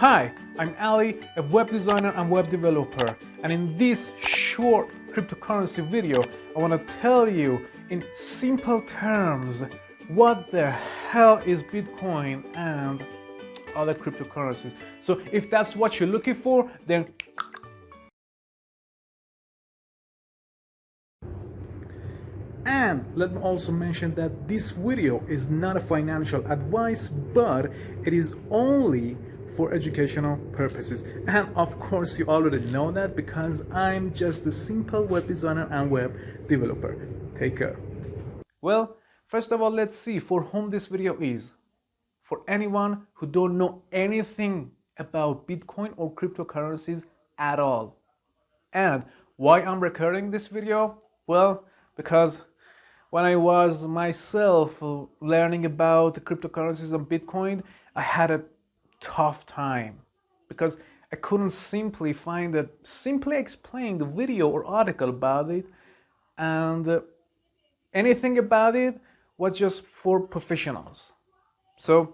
Hi, I'm Ali, a web designer and web developer, and in this short cryptocurrency video, I want to tell you in simple terms what the hell is Bitcoin and other cryptocurrencies. So if that's what you're looking for, then and let me also mention that this video is not a financial advice, but it is only for educational purposes. And of course, you already know that because I'm just a simple web designer and web developer. Take care. Well, first of all, let's see for whom this video is. For anyone who don't know anything about Bitcoin or cryptocurrencies at all. And why I'm recording this video? Well, because when I was myself learning about the cryptocurrencies and Bitcoin, I had a tough time because I couldn't simply explain the video or article about it, and anything about it was just for professionals. So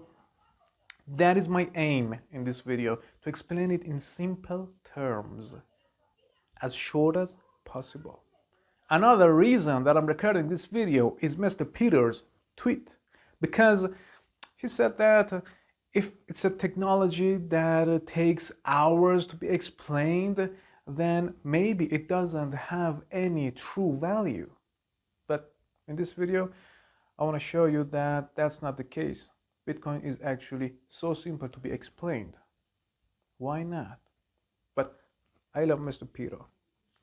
that is my aim in this video, to explain it in simple terms, as short as possible. Another reason that I'm recording this video is Mr. Peter's tweet, because he said that if it's a technology that takes hours to be explained, then maybe it doesn't have any true value. But in this video, I want to show you that that's not the case. Bitcoin is actually so simple to be explained. Why not? But I love Mr. Peter.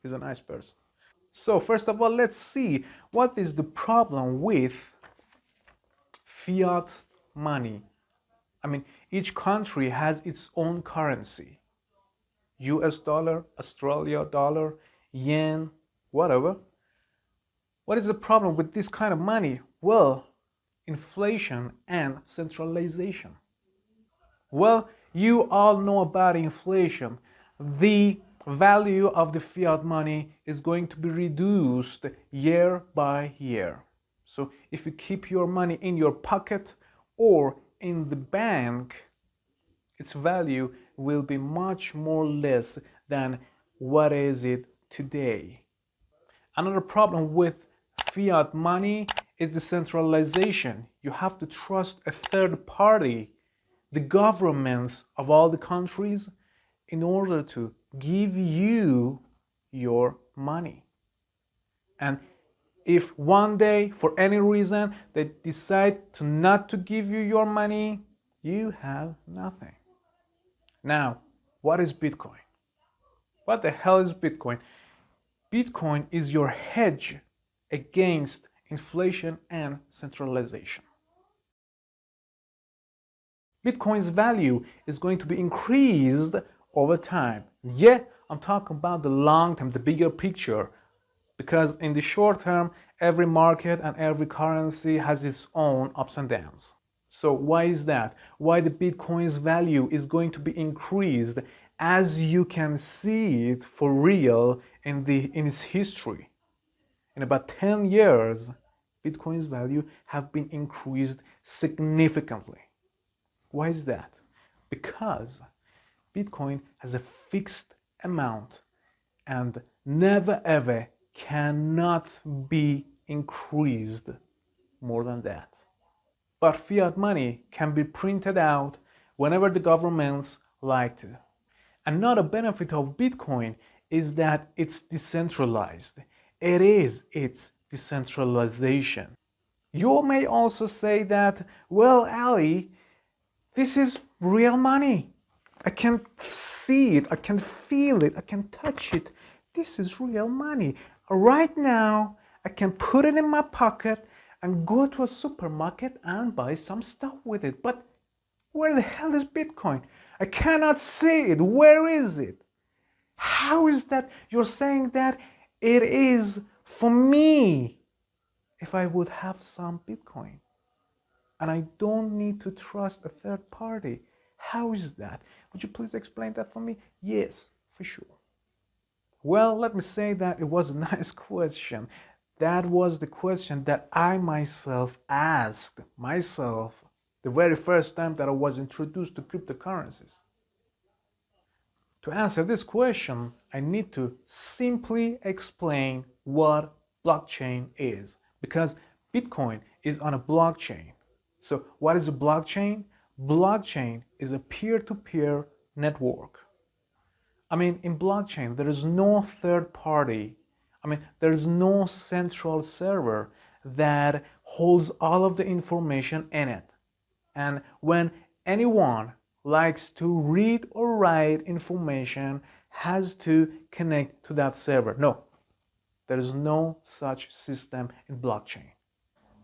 He's a nice person. So first of all, let's see what is the problem with fiat money. I mean, each country has its own currency. US dollar, Australia dollar, yen, whatever. What is the problem with this kind of money? Well, inflation and centralization. Well, you all know about inflation. The value of the fiat money is going to be reduced year by year. So if you keep your money in your pocket or in the bank, its value will be much more less than what is it today. Another problem with fiat money is the centralization. You have to trust a third party, the governments of all the countries, in order to give you your money. And if one day, for any reason, they decide to not to give you your money, you have nothing. Now, what is Bitcoin? What the hell is Bitcoin? Bitcoin is your hedge against inflation and centralization. Bitcoin's value is going to be increased over time. Yeah, I'm talking about the long term, the bigger picture, because in the short term, every market and every currency has its own ups and downs. So why is that? Why the Bitcoin's value is going to be increased, as you can see it for real in its history. In about 10 years, Bitcoin's value have been increased significantly. Why is that? Because Bitcoin has a fixed amount and never ever cannot be increased more than that. But fiat money can be printed out whenever the governments like to. Another benefit of Bitcoin is that it's decentralized. It is its decentralization. You may also say that, well, Ali, this is real money. I can see it, I can feel it, I can touch it. This is real money. Right now, I can put it in my pocket and go to a supermarket and buy some stuff with it. But where the hell is Bitcoin? I cannot see it. Where is it? How is that you're saying that it is for me if I would have some Bitcoin? And I don't need to trust a third party. How is that? Would you please explain that for me? Yes, for sure. Well, let me say that it was a nice question. That was the question that I myself asked myself the very first time that I was introduced to cryptocurrencies. To answer this question, I need to simply explain what blockchain is, because Bitcoin is on a blockchain. So what is a blockchain? Blockchain is a peer-to-peer network. I mean, in blockchain, there is no third party. I mean, there is no central server that holds all of the information in it. And when anyone likes to read or write information, has to connect to that server. No, there is no such system in blockchain.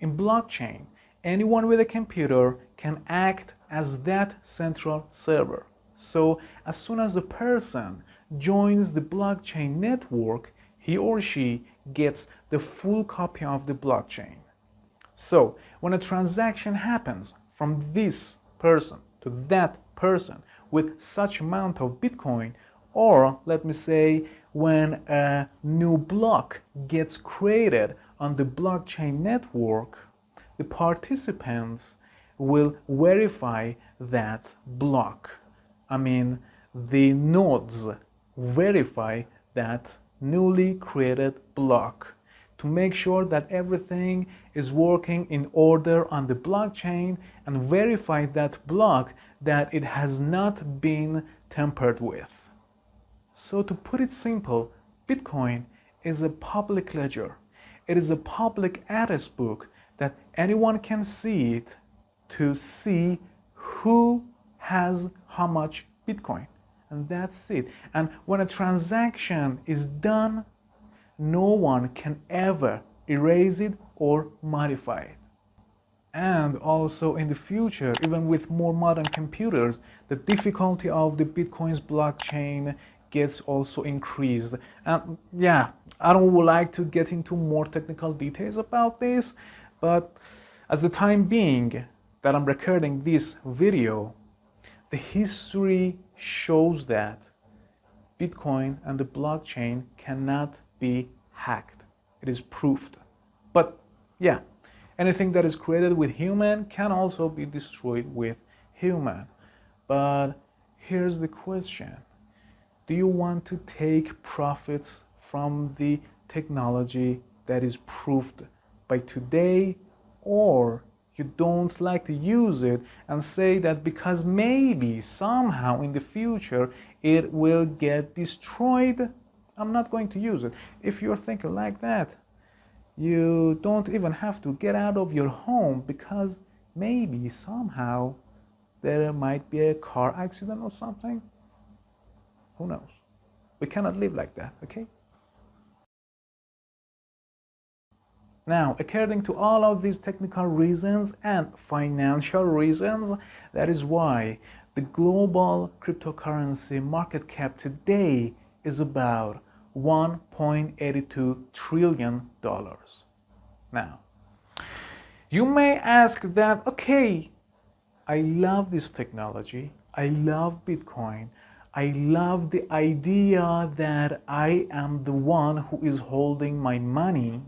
In blockchain, anyone with a computer can act as that central server. So as soon as a person joins the blockchain network, he or she gets the full copy of the blockchain. So when a transaction happens from this person to that person with such amount of Bitcoin, or let me say when a new block gets created on the blockchain network, the participants will verify that block. I mean, the nodes verify that newly created block to make sure that everything is working in order on the blockchain, and verify that block that it has not been tampered with. So to put it simple, Bitcoin is a public ledger. It is a public address book that anyone can see it to see who has how much Bitcoin. And that's it. And when a transaction is done, no one can ever erase it or modify it. And also in the future, even with more modern computers, the difficulty of the Bitcoin's blockchain gets also increased. And yeah, I don't like to get into more technical details about this, but as the time being that I'm recording this video, the history shows that Bitcoin and the blockchain cannot be hacked. It is proved. But yeah, anything that is created with human can also be destroyed with human. But here's the question. Do you want to take profits from the technology that is proved by today, or you don't like to use it and say that because maybe somehow in the future it will get destroyed, I'm not going to use it? If you're thinking like that, you don't even have to get out of your home, because maybe somehow there might be a car accident or something. Who knows? We cannot live like that, okay? Now, according to all of these technical reasons and financial reasons, that is why the global cryptocurrency market cap today is about $1.82 trillion. Now, you may ask that, okay, I love this technology, I love Bitcoin, I love the idea that I am the one who is holding my money.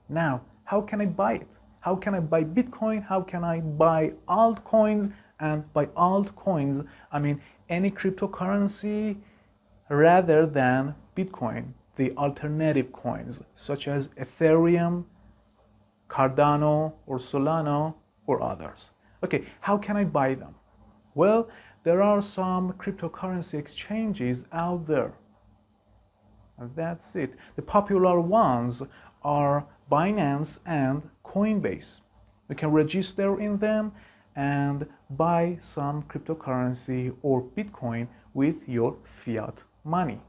Now, how can I buy it? How can I buy Bitcoin? How can I buy altcoins? And by altcoins, I mean any cryptocurrency rather than Bitcoin, the alternative coins such as Ethereum, Cardano or Solana or others. Okay, how can I buy them? Well, there are some cryptocurrency exchanges out there. And that's it. The popular ones are Binance and Coinbase. You can register in them and buy some cryptocurrency or Bitcoin with your fiat money.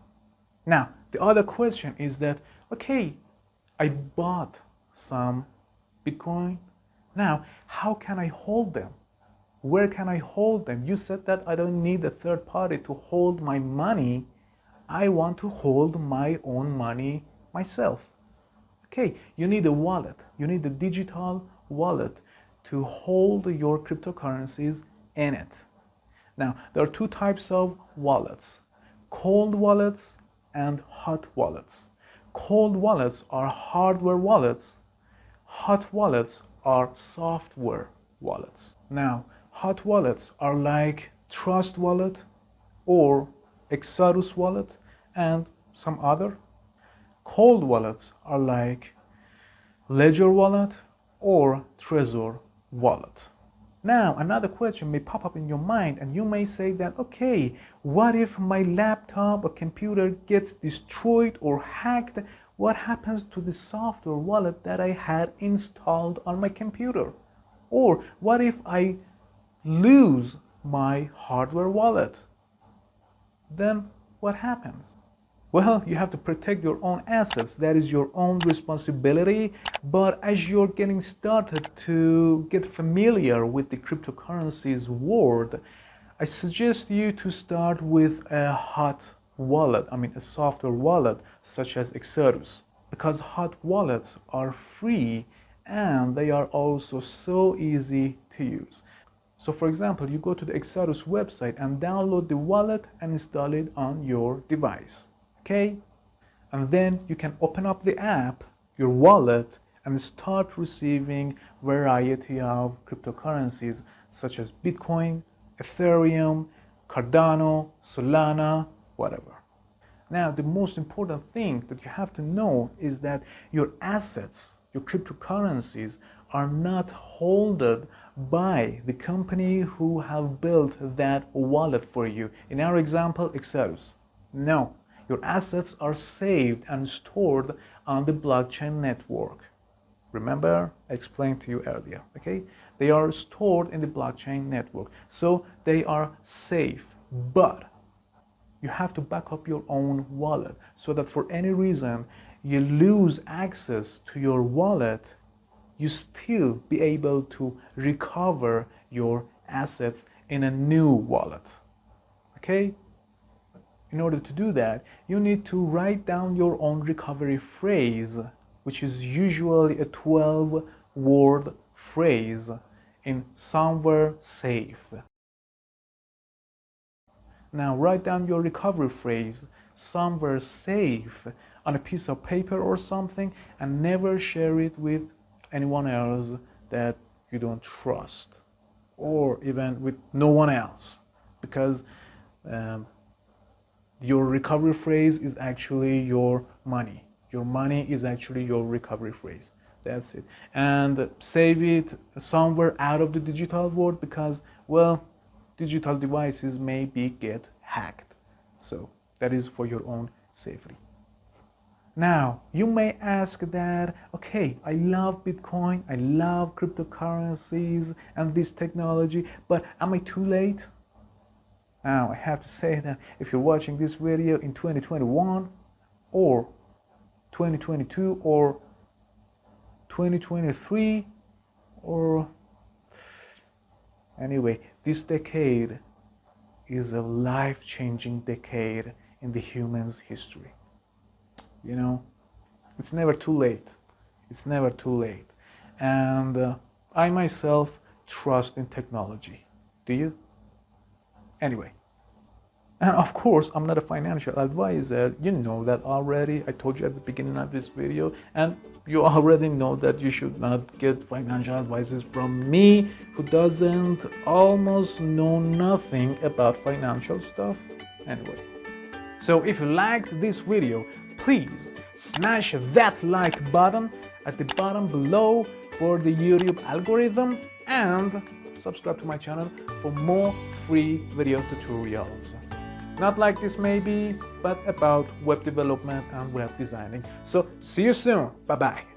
Now, the other question is that, okay, I bought some Bitcoin. Now, how can I hold them? Where can I hold them? You said that I don't need a third party to hold my money. I want to hold my own money myself. Okay, you need a wallet. You need a digital wallet to hold your cryptocurrencies in it. Now, there are two types of wallets: cold wallets and hot wallets. Cold wallets are hardware wallets. Hot wallets are software wallets. Now, hot wallets are like Trust Wallet or Exodus wallet, and some other. Cold wallets are like Ledger wallet or Trezor wallet. Now, another question may pop up in your mind, and you may say that, okay, what if my laptop or computer gets destroyed or hacked? What happens to the software wallet that I had installed on my computer? Or what if I lose my hardware wallet? Then what happens? Well, you have to protect your own assets. That is your own responsibility. But as you're getting started to get familiar with the cryptocurrencies world, I suggest you to start with a hot wallet, a software wallet such as Exodus, because hot wallets are free and they are also so easy to use. So for example, you go to the Exodus website and download the wallet and install it on your device. Okay, and then you can open up the app, your wallet, and start receiving variety of cryptocurrencies such as Bitcoin, Ethereum, Cardano, Solana, whatever. Now, the most important thing that you have to know is that your assets, your cryptocurrencies, are not held by the company who have built that wallet for you. In our example, Exodus. No. Your assets are saved and stored on the blockchain network. Remember, I explained to you earlier, okay? They are stored in the blockchain network, so they are safe. But you have to back up your own wallet so that for any reason you lose access to your wallet, you still be able to recover your assets in a new wallet, okay? In order to do that, you need to write down your own recovery phrase, which is usually a 12-word phrase in somewhere safe. Now write down your recovery phrase somewhere safe on a piece of paper or something, and never share it with anyone else that you don't trust, or even with no one else, because your recovery phrase is actually your money. Your money is actually your recovery phrase. That's it. And save it somewhere out of the digital world because, well, digital devices maybe get hacked. So that is for your own safety. Now, you may ask that, okay, I love Bitcoin, I love cryptocurrencies and this technology, but am I too late? Now, I have to say that if you're watching this video in 2021 or 2022 or 2023 or anyway, this decade is a life-changing decade in the human's history. You know, it's never too late. It's never too late. And I myself trust in technology. Do you? Anyway, and of course, I'm not a financial advisor. You know that already. I told you at the beginning of this video, and you already know that you should not get financial advices from me, who doesn't almost know nothing about financial stuff. Anyway, so if you liked this video, please smash that like button at the bottom below for the YouTube algorithm, and subscribe to my channel for more free video tutorials. Not like this maybe, but about web development and web designing. So see you soon. Bye bye.